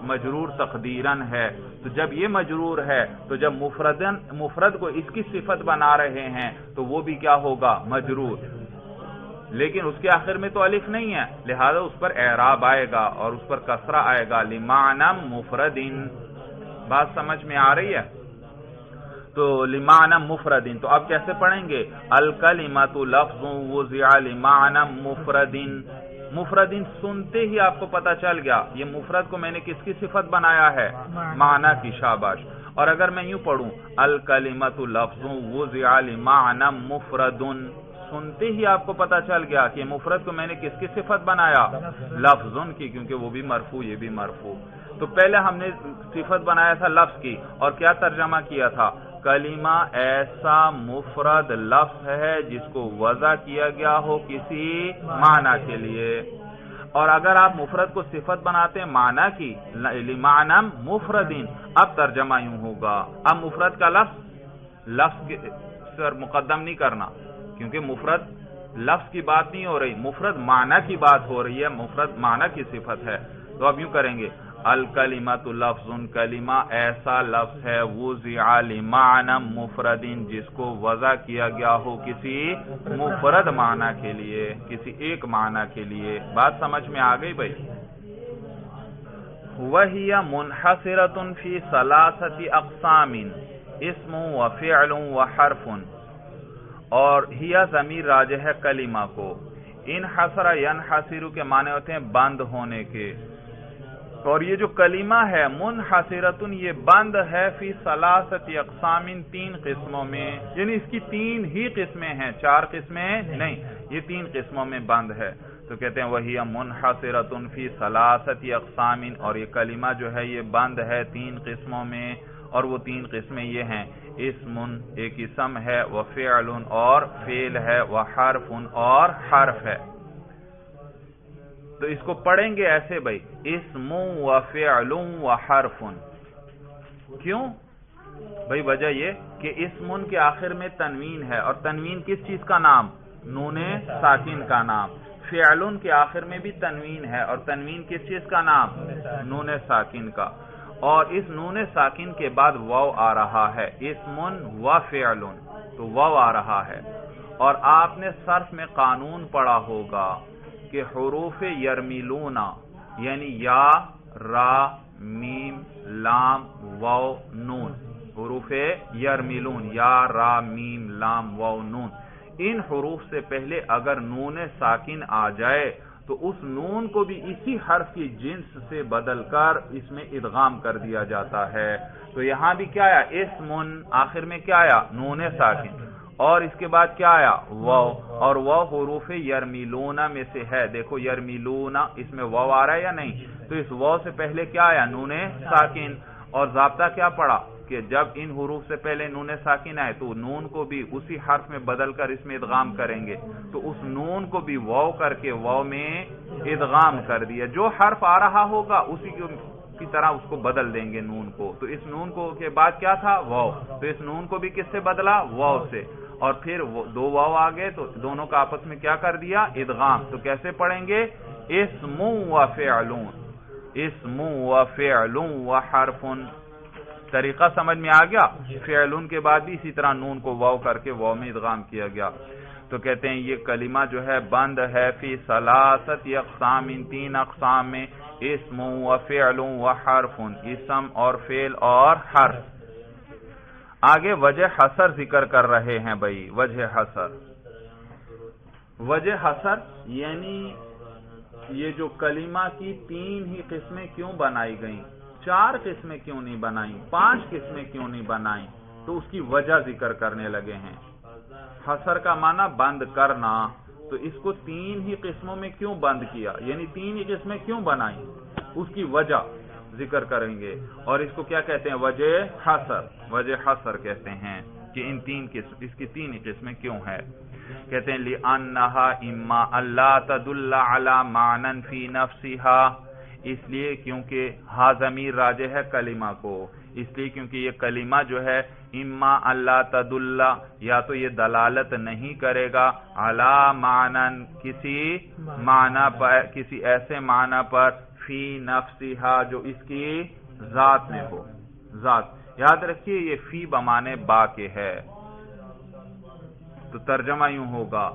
مجرور تقدیراً ہے. تو جب یہ مجرور ہے تو جب مفرد کو اس کی صفت بنا رہے ہیں تو وہ بھی کیا ہوگا؟ مجرور. لیکن اس کے آخر میں تو الف نہیں ہے، لہذا اس پر اعراب آئے گا اور اس پر کسرہ آئے گا. لمعنم مفردن. بات سمجھ میں آ رہی ہے؟ تو لمعنم مفردن. تو اب کیسے پڑھیں گے؟ الکلمۃ لفظ وضع لمعنم مفردن. مفردن سنتے ہی آپ کو پتا چل گیا یہ مفرد کو میں نے کس کی صفت بنایا ہے؟ معنی کی. شاباش. اور اگر میں یوں پڑھوں الکلمۃ لفظ وضع لمعنم مفردن، سنتے ہی آپ کو پتا چل گیا کہ مفرد کو میں نے کس کی صفت بنایا؟ لفظ کی، کیونکہ وہ بھی مرفوع یہ بھی مرفوع. تو پہلے ہم نے صفت بنایا تھا لفظ کی اور کیا ترجمہ کیا تھا؟ کلمہ ایسا مفرد لفظ ہے جس کو وضع کیا گیا ہو کسی معنی کے لیے. اور اگر آپ مفرد کو صفت بناتے ہیں معنی کی، لمعنم مفردین، اب ترجمہ یوں ہوگا. اب مفرد کا لفظ پر مقدم نہیں کرنا، کیونکہ مفرد لفظ کی بات نہیں ہو رہی، مفرد معنی کی بات ہو رہی ہے، مفرد معنی کی صفت ہے. تو اب یوں کریں گے الکلمۃ لفظ، کلمہ ایسا لفظ ہے وضع لمعنی مفردن جس کو وضع کیا گیا ہو کسی مفرد معنی کے لیے، کسی ایک معنی کے لیے. بات سمجھ میں آ گئی بھائی؟ وَهِيَ مُنْحَصِرَةٌ فِي ثَلَاثَةِ أَقْسَامٍ اسم وفعل وحرف. اور ہیا ضمیر راجع ہے کلمہ کو. انحصر ینحصر کے معنی ہوتے ہیں بند ہونے کے. اور یہ جو کلمہ ہے منحصرتن یہ بند ہے فی ثلاثت اقسام تین قسموں میں، یعنی اس کی تین ہی قسمیں ہیں، چار قسمیں نہیں، یہ تین قسموں میں بند ہے. تو کہتے ہیں وہی منحصرتن فی ثلاثت اقسام، اور یہ کلمہ جو ہے یہ بند ہے تین قسموں میں، اور وہ تین قسمیں یہ ہیں اسم ایک اسم ہے، وفعل اور فعل ہے، وحرف اور حرف ہے. تو اس کو پڑھیں گے ایسے بھائی اسم و فعل و حرف. کیوں بھائی؟ وجہ یہ کہ اسم کے آخر میں تنوین ہے، اور تنوین کس چیز کا نام؟ نون ساکن کا نام. فعل کے آخر میں بھی تنوین ہے، اور تنوین کس چیز کا نام؟ نون ساکن کا. اور اس نون ساکن کے بعد واو آ رہا ہے، اسم و فعل، تو واو آ رہا ہے. اور آپ نے صرف میں قانون پڑھا ہوگا کہ حروف یرمیلون یعنی یا، را، میم، لام، واو، نون، حروف یرمیلون یا، را، میم، لام، واو، نون، ان حروف سے پہلے اگر نون ساکن آ جائے تو اس نون کو بھی اسی حرف کی جنس سے بدل کر اس میں ادغام کر دیا جاتا ہے. تو یہاں بھی کیا آیا؟ اسم، آخر میں کیا آیا؟ نون ساکن، اور اس کے بعد کیا آیا؟ واو. اور واو حروف یرمیلون میں سے ہے. دیکھو یرمیلون اس میں واو آ رہا ہے یا نہیں؟ تو اس واو سے پہلے کیا آیا؟ نون ساکن. اور ضابطہ کیا پڑا کہ جب ان حروف سے پہلے نون ساکن آئے تو نون کو بھی اسی حرف میں بدل کر اس میں ادغام کریں گے. تو اس نون کو بھی واو کر کے واو میں ادغام کر دیا. جو حرف آ رہا ہوگا اسی کی طرح اس کو بدل دیں گے نون کو. تو اس نون کو کے بعد کیا تھا؟ واو. تو اس نون کو بھی کس سے بدلا؟ واو سے. اور پھر دو واو آ گئے تو دونوں کا آپس میں کیا کر دیا؟ ادغام. تو کیسے پڑھیں گے؟ اسم و فعلون، اسم و فعلون و حرف. طریقہ سمجھ میں آ گیا؟ فعلون کے بعد بھی اسی طرح نون کو واو کر کے واو میں ادغام کیا گیا. تو کہتے ہیں یہ کلمہ جو ہے بند ہے فی ثلاثت اقسام تین اقسام میں، اسم و فعل و حرف، اسم اور فعل اور حرف. آگے وجہ حصر ذکر کر رہے ہیں بھائی. وجہ حصر وجہ حسر یعنی یہ جو کلمہ کی 3 ہی قسمیں کیوں بنائی گئیں، 4 قسمیں کیوں نہیں بنائیں، 5 قسمیں کیوں نہیں بنائیں، تو اس کی وجہ ذکر کرنے لگے ہیں۔ حسر کا معنی بند کرنا، تو اس کو 3 ہی قسموں میں کیوں بند کیا، یعنی 3 ہی قسمیں کیوں بنائیں، اس کی وجہ ذکر کریں گے، اور اس کو کیا کہتے ہیں؟ وجہ حسر، وجہ حسر کہتے ہیں کہ ان 3 قسم، اس کی 3 ہی قسمیں کیوں ہے۔ کہتے ہیں لِأَنَّهَا إِمَّا أَلَّا تَدُلَّ عَلَى مَعْنًى فِي نَفْسِهَا، اس لیے کیونکہ ہا ضمیر راجع ہے کلمہ کو، اس لیے کیونکہ یہ کلمہ جو ہے اما اللہ تدل، یا تو یہ دلالت نہیں کرے گا علی معنن، کسی معنی پر، کسی ایسے معنی پر، فی نفسہا جو اس کی ذات میں ہو، ذات، یاد رکھیے یہ فی بمانے با کے ہے، تو ترجمہ یوں ہوگا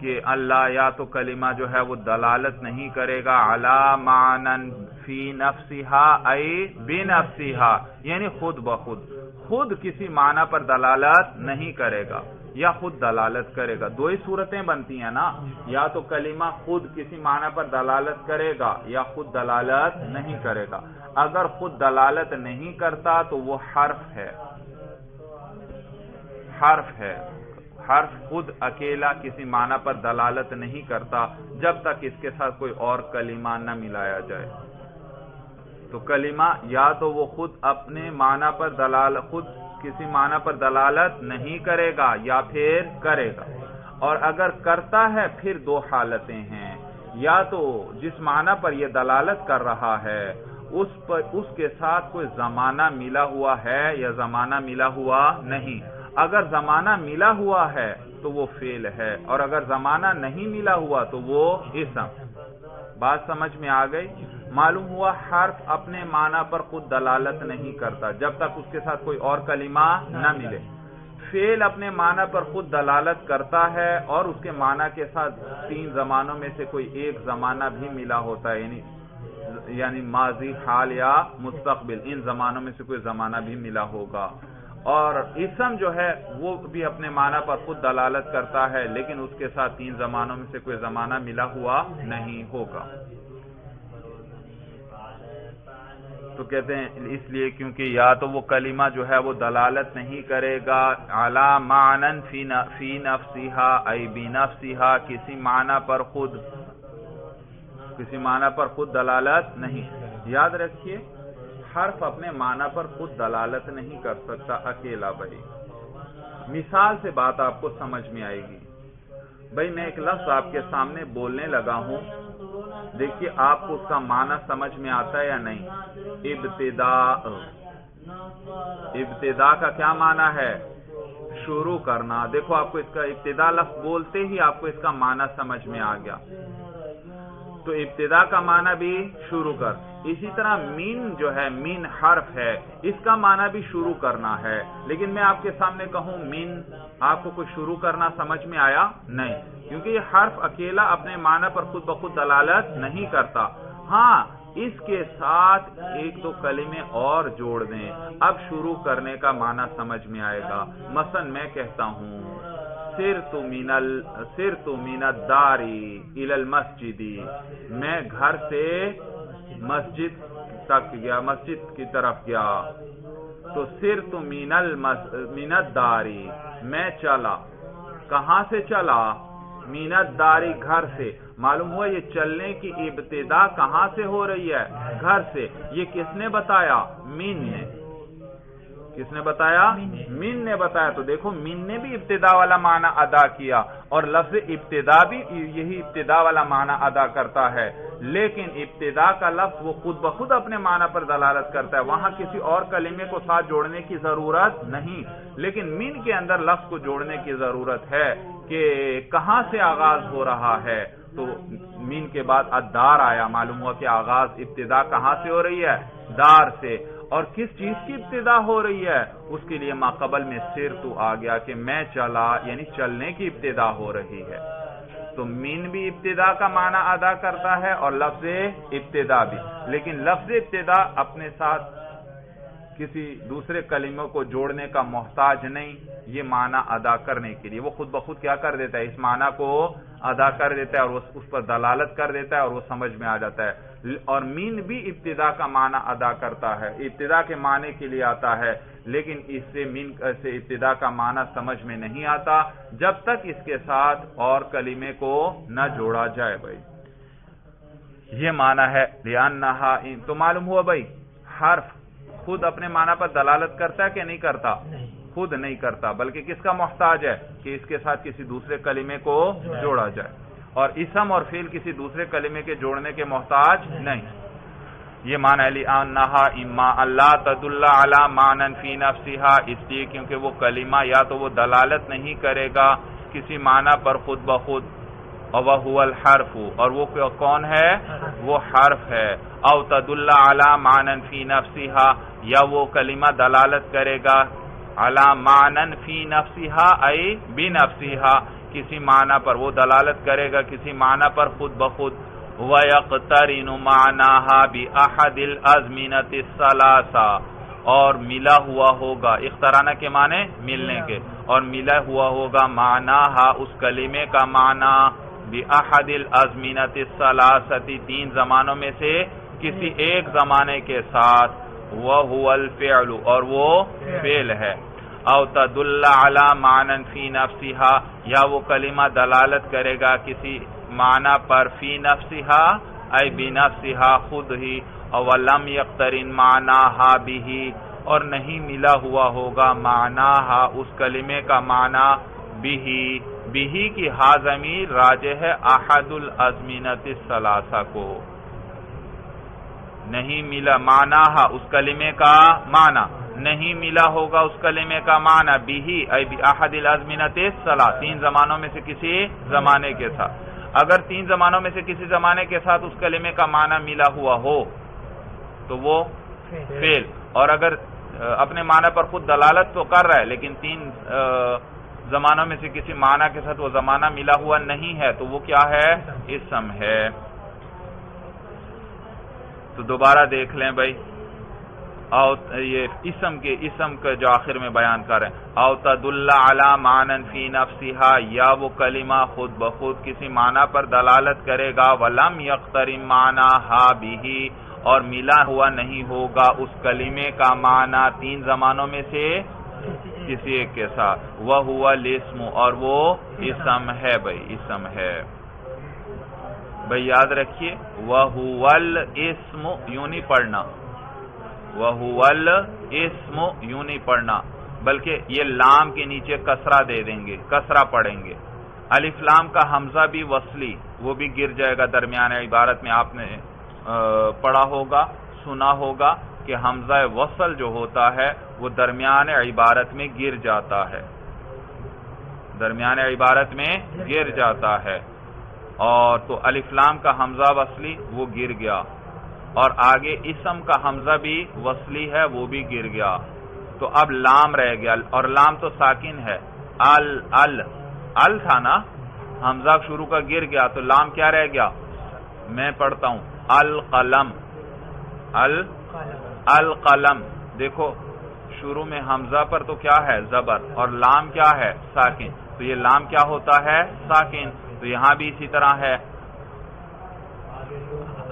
کہ اللہ یا تو کلمہ جو ہے وہ دلالت نہیں کرے گا علی معنن فی نفسہا ای بنفسہا، یعنی خود بخود، خود کسی معنی پر دلالت نہیں کرے گا یا خود دلالت کرے گا۔ 2 ہی صورتیں بنتی ہیں نا، یا تو کلمہ خود کسی معنی پر دلالت کرے گا یا خود دلالت نہیں کرے گا۔ اگر خود دلالت نہیں کرتا تو وہ حرف ہے، حرف ہے، حرف خود اکیلا کسی معنی پر دلالت نہیں کرتا جب تک اس کے ساتھ کوئی اور کلمہ نہ ملایا جائے۔ تو کلمہ یا تو وہ خود اپنے معنی پر دلالت، خود کسی معنی پر دلالت نہیں کرے گا یا پھر کرے گا، اور اگر کرتا ہے پھر 2 حالتیں ہیں، یا تو جس معنی پر یہ دلالت کر رہا ہے اس کے ساتھ کوئی زمانہ ملا ہوا ہے یا زمانہ ملا ہوا نہیں۔ اگر زمانہ ملا ہوا ہے تو وہ فعل ہے، اور اگر زمانہ نہیں ملا ہوا تو وہ اسم۔ بات سمجھ میں آ گئی؟ معلوم ہوا حرف اپنے معنی پر خود دلالت نہیں کرتا جب تک اس کے ساتھ کوئی اور کلمہ نہ ملے۔ فعل اپنے معنی پر خود دلالت کرتا ہے اور اس کے معنی کے ساتھ 3 زمانوں میں سے کوئی ایک زمانہ بھی ملا ہوتا ہے، یعنی ماضی، حال یا مستقبل، ان زمانوں میں سے کوئی زمانہ بھی ملا ہوگا۔ اور اسم جو ہے وہ بھی اپنے معنی پر خود دلالت کرتا ہے لیکن اس کے ساتھ 3 زمانوں میں سے کوئی زمانہ ملا ہوا نہیں ہوگا۔ تو کہتے ہیں اس لیے کیونکہ یا تو وہ کلمہ جو ہے وہ دلالت نہیں کرے گا علی معنن فی نفسہا ای بنفسہا، کسی معنی پر خود دلالت نہیں۔ یاد رکھیے حرف اپنے معنی پر خود دلالت نہیں کر سکتا اکیلا۔ بھائی مثال سے بات آپ کو سمجھ میں آئے گی۔ بھائی میں ایک لفظ آپ کے سامنے بولنے لگا ہوں، دیکھیے آپ کو اس کا معنی سمجھ میں آتا ہے یا نہیں؟ ابتداء، ابتداء کا کیا معنی ہے؟ شروع کرنا۔ دیکھو آپ کو اس کا ابتداء لفظ بولتے ہی آپ کو اس کا معنی سمجھ میں آ گیا۔ تو ابتداء کا معنی بھی شروع کر۔ اسی طرح مین جو ہے، مین حرف ہے، اس کا معنی بھی شروع کرنا ہے، لیکن میں آپ کے سامنے کہوں مین، آپ کو کوئی شروع کرنا سمجھ میں آیا؟ نہیں، کیونکہ یہ حرف اکیلا اپنے معنی پر خود بخود دلالت نہیں کرتا۔ ہاں اس کے ساتھ 1-2 کلمے اور جوڑ دیں، اب شروع کرنے کا معنی سمجھ میں آئے گا۔ مثلا میں کہتا ہوں سرت من الدار الى المسجد، میں گھر سے مسجد تک گیا، مسجد کی طرف گیا۔ تو سرت من الدار، میں چلا، کہاں سے چلا؟ من الدار، گھر سے۔ معلوم ہوا یہ چلنے کی ابتدا کہاں سے ہو رہی ہے؟ گھر سے۔ یہ کس نے بتایا؟ من نے۔ کس نے بتایا؟ من نے بتایا۔ تو دیکھو من نے بھی ابتدا والا معنی ادا کیا، اور لفظ ابتدا بھی یہی ابتدا والا معنی ادا کرتا ہے، لیکن ابتدا کا لفظ وہ خود بخود اپنے معنی پر دلالت کرتا ہے، وہاں کسی اور کلمے کو ساتھ جوڑنے کی ضرورت نہیں۔ لیکن من کے اندر لفظ کو جوڑنے کی ضرورت ہے کہ کہاں سے آغاز ہو رہا ہے، تو من کے بعد الدار آیا، معلوم ہوا کہ آغاز ابتدا کہاں سے ہو رہی ہے؟ دار سے۔ اور کس چیز کی ابتدا ہو رہی ہے؟ اس کے لیے ما قبل میں سرت آ گیا کہ میں چلا، یعنی چلنے کی ابتدا ہو رہی ہے۔ تو من بھی ابتدا کا معنی ادا کرتا ہے اور لفظ ابتدا بھی، لیکن لفظ ابتدا اپنے ساتھ کسی دوسرے کلمے کو جوڑنے کا محتاج نہیں، یہ معنی ادا کرنے کے لیے وہ خود بخود کیا کر دیتا ہے، اس معنی کو ادا کر دیتا ہے اور اس پر دلالت کر دیتا ہے اور وہ سمجھ میں آ جاتا ہے۔ اور من بھی ابتدا کا معنی ادا کرتا ہے، ابتدا کے معنی کے لیے آتا ہے، لیکن اس سے من سے ابتدا کا معنی سمجھ میں نہیں آتا جب تک اس کے ساتھ اور کلمے کو نہ جوڑا جائے۔ بھائی یہ معنی ہے لِأَنَّهَا، تو معلوم ہوا بھائی حرف خود اپنے معنی پر دلالت کرتا ہے کہ نہیں کرتا؟ خود نہیں کرتا، بلکہ کس کا محتاج ہے کہ اس کے ساتھ کسی دوسرے کلمے کو جوڑا جائے، اور اسم اور فعل کسی دوسرے کلمے کے جوڑنے کے محتاج نہیں۔ یہ معنی ہے لِأَنَّهَا إِمَّا أَلَّا تَدُلَّ عَلَى مَعْنًى فِي نَفْسِهَا، اس لیے کیونکہ وہ کلمہ یا تو وہ دلالت نہیں کرے گا کسی معنی پر خود بخود، اور وَهُوَ الْحَرْفُ، اور وہ کون ہے؟ وہ حرف ہے، او تدل علی معنی فی نفسها، یا وہ کلمہ دلالت کرے گا علی معنی فی نفسها ای بنفسها، کسی معنی پر وہ دلالت کرے گا کسی معنی پر خود بخود، وَيَقْتَرِنُ مَعْنَاهَا بِأَحَدِ الْأَزْمِنَةِ الثَّلَاثَةِ، اور ملا ہوا ہوگا، اقترانہ کے معنی ملنے کے، اور ملا ہوا ہوگا معناها اس کلمے کا معنی بِأَحَدِ الْأَزْمِنَةِ الثَّلَاثَةِ تین زمانوں میں سے کسی ایک زمانے کے ساتھ، وَهُوَ الْفِعْلُ اور وہ فعل ہے، او تدل علی معنی فی نفسها، یا وہ کلمہ دلالت کرے گا کسی معنی پر فی نفسها ای بنفسها خود ہی، اور ولم یقترن معناها به، اور نہیں ملا ہوا ہوگا معناها اس کلمے کا معنی بھی کی ہا ضمیر راجع ہے احد الازمنۃ الثلاثہ کو، نہیں ملا معناها اس کلمے کا معنی، نہیں ملا ہوگا اس کلمے کا معنی بھی ای باحد الازمنۃ الثلاثہ تین زمانوں میں سے کسی زمانے کے ساتھ۔ اگر تین زمانوں میں سے کسی زمانے کے ساتھ اس کلمے کا معنی ملا ہوا ہو تو وہ فعل، اور اگر اپنے معنی پر خود دلالت تو کر رہا ہے لیکن تین زمانوں میں سے کسی معنی کے ساتھ وہ زمانہ ملا ہوا نہیں ہے تو وہ کیا ہے؟ اسم ہے۔ تو دوبارہ دیکھ لیں بھائی، او یہ اسم کے جو آخر میں بیان کر رہے ہیں، او تدل علی معنی فی نفسها، یا وہ کلمہ خود بخود کسی معنی پر دلالت کرے گا، ولم یقترن معناها به، اور ملا ہوا نہیں ہوگا اس کلمے کا معنی تین زمانوں میں سے کسی ایک کے ساتھ، وَهُوَ الْاسْمُ اور وہ اسم ہے۔ بھائی اسم ہے، بھائی یاد رکھیے وَهُوَ الْاسْمُ یوں نہیں پڑھنا، وَهُوَ الْاسْمُ یوں نہیں پڑھنا، بلکہ یہ لام کے نیچے کسرہ دے دیں گے، کسرہ پڑھیں گے۔ الف لام کا حمزہ بھی وصلی، وہ بھی گر جائے گا درمیان عبارت میں، آپ نے پڑھا ہوگا سنا ہوگا کہ حمزہ وصل جو ہوتا ہے وہ درمیان عبارت میں گر جاتا ہے، درمیان عبارت میں گر جاتا ہے، اور تو الف لام کا حمزہ وصلی وہ گر گیا، اور آگے اسم کا حمزہ بھی وصلی ہے وہ بھی گر گیا، تو اب لام رہ گیا، اور لام تو ساکن ہے، ال تھا نا، حمزہ شروع کا گر گیا تو لام کیا رہ گیا؟ میں پڑھتا ہوں القلم، القلم، دیکھو شروع میں حمزہ پر تو کیا ہے؟ زبر، اور لام کیا ہے؟ ساکن، تو یہ لام کیا ہوتا ہے؟ ساکن، تو یہاں بھی اسی طرح ہے،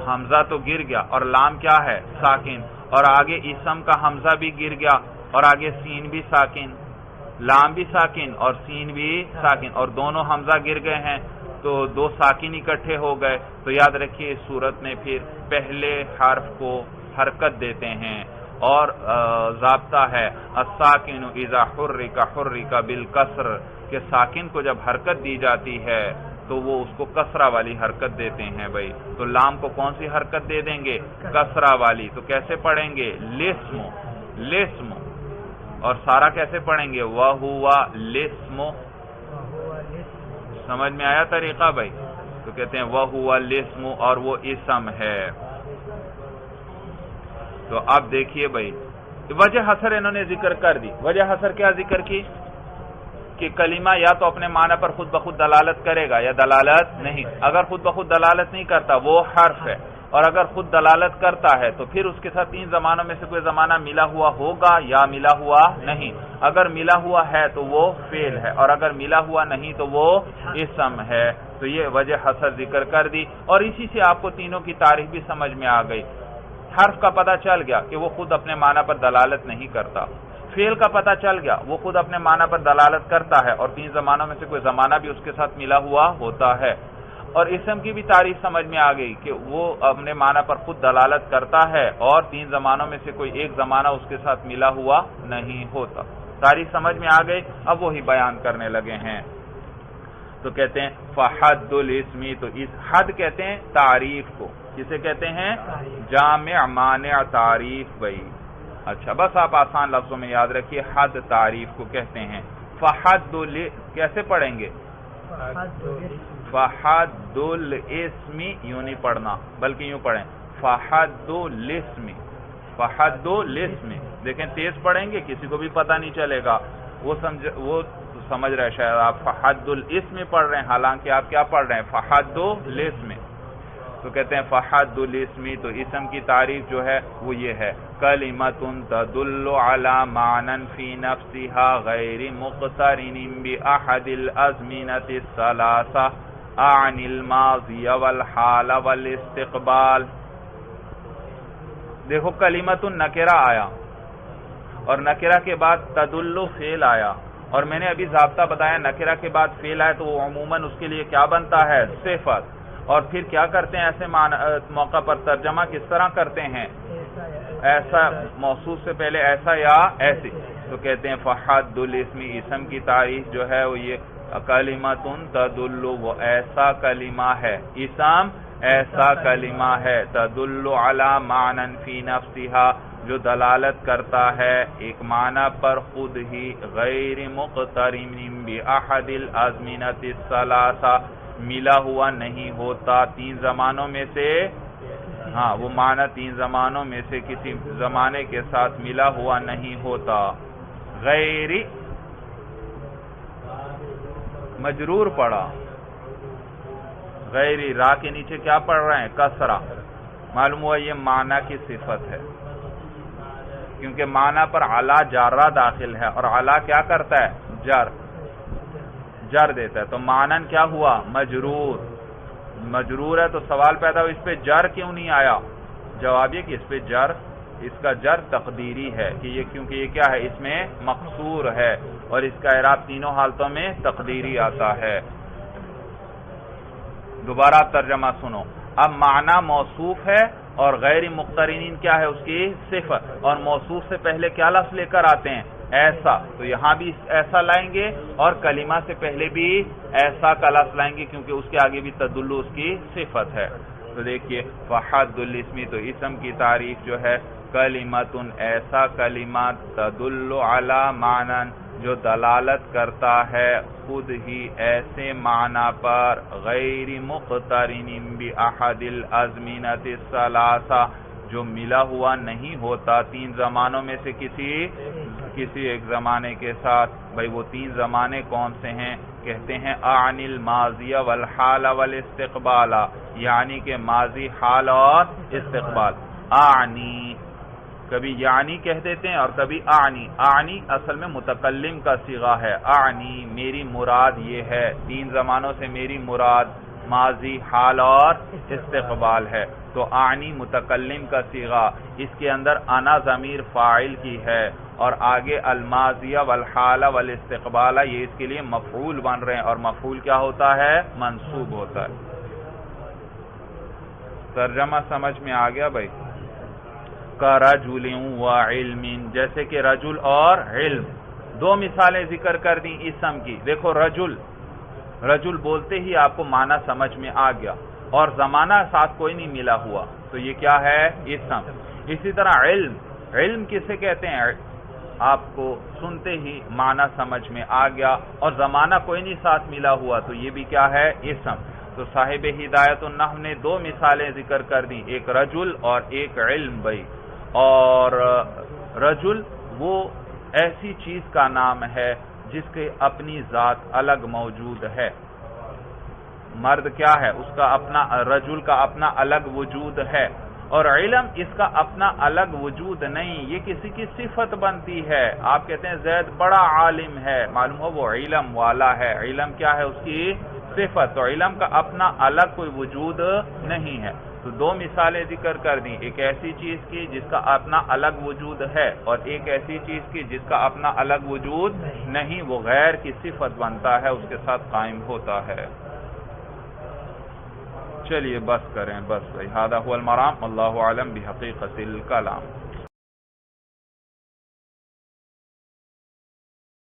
حمزہ تو گر گیا اور لام کیا ہے؟ ساکن، اور آگے اسم کا حمزہ بھی گر گیا، اور آگے سین بھی ساکن، لام بھی ساکن اور سین بھی ساکن، اور دونوں حمزہ گر گئے ہیں تو دو ساکن اکٹھے ہو گئے، تو یاد رکھیے اس صورت میں پھر پہلے حرف کو حرکت دیتے ہیں، اور ضابطہ ہے الساکن اذا حرک بالکسر، کہ ساکن کو جب حرکت دی جاتی ہے تو وہ اس کو کسرہ والی حرکت دیتے ہیں۔ بھائی تو لام کو کون سی حرکت دے دیں گے؟ کسرہ والی، تو کیسے پڑھیں گے؟ لسم، اور سارا کیسے پڑھیں گے؟ وَهُوَ الْاسْمُ، سمجھ میں آیا طریقہ بھائی؟ تو کہتے ہیں وَهُوَ الْاسْمُ اور وہ اسم ہے۔ تو اب دیکھیے بھائی وجہ حسر انہوں نے ذکر کر دی، وجہ حسر کیا ذکر کی؟ کہ کلمہ یا تو اپنے معنی پر خود بخود دلالت کرے گا یا دلالت نہیں، اگر خود بخود دلالت نہیں کرتا وہ حرف ہے، اور اگر خود دلالت کرتا ہے تو پھر اس کے ساتھ 3 زمانوں میں سے کوئی زمانہ ملا ہوا ہوگا یا ملا ہوا نہیں. اگر ملا ہوا ہے تو وہ فعل ہے، اور اگر ملا ہوا نہیں تو وہ اسم ہے. تو یہ وجہ حصر ذکر کر دی، اور اسی سے آپ کو تینوں کی تعریف بھی سمجھ میں آ گئی. حرف کا پتہ چل گیا کہ وہ خود اپنے معنی پر دلالت نہیں کرتا. فعل کا پتہ چل گیا وہ خود اپنے معنی پر دلالت کرتا ہے اور 3 زمانوں میں سے کوئی زمانہ بھی اس کے ساتھ ملا ہوا ہوتا ہے. اور اسم کی بھی تعریف سمجھ میں آ گئی کہ وہ اپنے معنی پر خود دلالت کرتا ہے اور 3 زمانوں میں سے کوئی ایک زمانہ اس کے ساتھ ملا ہوا نہیں ہوتا. تعریف سمجھ میں آ گئی. اب وہی بیان کرنے لگے ہیں. تو کہتے ہیں فحد الاسمی، تو اس حد کہتے ہیں تعریف کو. کسے کہتے ہیں؟ جامع مانع تعریف. بھائی اچھا، بس آپ آسان لفظوں میں یاد رکھیے، حد تعریف کو کہتے ہیں. فحد کیسے پڑھیں گے؟ فحد الاسمی یوں نہیں پڑھنا، بلکہ یوں پڑھیں فحد الاسمی. فحد الاسمی دیکھیں تیز پڑھیں گے کسی کو بھی پتہ نہیں چلے گا. وہ سمجھ رہے شاید آپ فحد الاسم پڑھ رہے ہیں، حالانکہ آپ کیا پڑھ رہے ہیں؟ فحد الاسم. تو کہتے ہیں فحد الاسم، تو اسم کی تعریف جو ہے وہ یہ ہے کلمۃ تدل علی معنی فی نفسها غیر مقترن باحد الازمنۃ الثلاثہ عن الماضی والحال والاستقبال. دیکھو کلمۃ نکرہ آیا اور نکرہ کے بعد تدل فعل آیا، اور میں نے ابھی ضابطہ بتایا نکرہ کے بعد فعل آئے تو وہ عموماً اس کے لیے کیا بنتا ہے؟ صفت. اور پھر کیا کرتے ہیں ایسے موقع پر؟ ترجمہ کس طرح کرتے ہیں؟ ایسا موصوف سے پہلے ایسا یا ایسی. تو کہتے ہیں فحد الاسم، اسم کی تعریف جو ہے وہ یہ کلمۃ تدل، وہ ایسا کلمہ ہے، اسم ایسا کلمہ ہے، تدل علی معنی فی نفسها، جو دلالت کرتا ہے ایک معنی پر خود ہی، غیر مقترن باحد الازمنۃ الثلاثہ، ملا ہوا نہیں ہوتا 3 زمانوں میں سے. ہاں، وہ معنی 3 زمانوں میں سے کسی زمانے کے ساتھ ملا ہوا نہیں ہوتا. غیر مجرور پڑھا، غیر را کے نیچے کیا پڑھ رہے ہیں؟ کسرہ. معلوم ہوا یہ معنی کی صفت ہے، کیونکہ معنی پر علا جارہ داخل ہے، اور علا کیا کرتا ہے؟ جر دیتا ہے. تو معنی کیا ہوا؟ مجرور. مجرور ہے تو سوال پیدا ہو اس پہ جر کیوں نہیں آیا؟ جواب یہ کہ اس پہ جر، اس کا جر تقدیری ہے کہ یہ، کیونکہ یہ کیا ہے؟ اس میں مقصور ہے، اور اس کا اعراب تینوں حالتوں میں تقدیری آتا ہے. دوبارہ آپ ترجمہ سنو. اب معنی موصوف ہے اور غیر مقترنین کیا ہے؟ اس کی صفت. اور موصوف سے پہلے کیا لفظ لے کر آتے ہیں؟ ایسا. تو یہاں بھی ایسا لائیں گے، اور کلمہ سے پہلے بھی ایسا کا لفظ لائیں گے، کیونکہ اس کے آگے بھی تدل اس کی صفت ہے. تو دیکھیے فحد الاسم، تو اسم کی تعریف جو ہے کلمۃ ایسا کلمہ تدل علی معنی، جو دلالت کرتا ہے خود ہی ایسے معنی پر، غیر مقترن باحد الازمنۃ الثلاثہ، جو ملا ہوا نہیں ہوتا 3 زمانوں میں سے کسی ایک زمانے کے ساتھ. بھائی وہ 3 زمانے کون سے ہیں؟ کہتے ہیں اعن الماضی والحال والاستقبال، یعنی کہ ماضی، حال اور استقبال. اعنی کبھی یعنی کہہ دیتے ہیں اور کبھی اعنی. اعنی اصل میں متکلم کا صیغہ ہے. اعنی میری مراد یہ ہے، 3 زمانوں سے میری مراد ماضی، حال اور استقبال ہے. تو اعنی متکلم کا صیغہ، اس کے اندر انا ضمیر فاعل کی ہے، اور آگے الماضیہ والحال والاستقبال یہ اس کے لیے مفعول بن رہے ہیں، اور مفعول کیا ہوتا ہے؟ منصوب ہوتا ہے. ترجمہ سمجھ میں آ گیا بھائی؟ کَرَجُلٍ وَعِلْمٍ، جیسے کہ رجل اور علم. 2 مثالیں ذکر کر دیں اسم کی. دیکھو رجل بولتے ہی آپ کو معنی سمجھ میں آ گیا، اور زمانہ ساتھ کوئی نہیں ملا ہوا، تو یہ کیا ہے؟ اسم. اسی طرح علم کسے کہتے ہیں؟ آپ کو سنتے ہی معنی سمجھ میں آ گیا اور زمانہ کوئی نہیں ساتھ ملا ہوا، تو یہ بھی کیا ہے؟ اسم. تو صاحب ہدایت النحو نے 2 مثالیں ذکر کر دیں، ایک رجل اور ایک علم. بھائی اور رجل وہ ایسی چیز کا نام ہے جس کے اپنی ذات الگ موجود ہے. مرد کیا ہے، اس کا اپنا، رجل کا اپنا الگ وجود ہے، اور علم اس کا اپنا الگ وجود نہیں، یہ کسی کی صفت بنتی ہے۔ آپ کہتے ہیں زید بڑا عالم ہے، معلوم ہو وہ علم والا ہے، علم کیا ہے، اس کی صفت، تو علم کا اپنا الگ کوئی وجود نہیں ہے۔ تو دو مثالیں ذکر کر دیں، ایک ایسی چیز کی جس کا اپنا الگ وجود ہے، اور ایک ایسی چیز کی جس کا اپنا الگ وجود نہیں، وہ غیر کی صفت بنتا ہے، اس کے ساتھ قائم ہوتا ہے۔ چلیے بس کریں، بس بھائی، ھذا ھو المرام، اللہ اعلم بحقیقت الکلام۔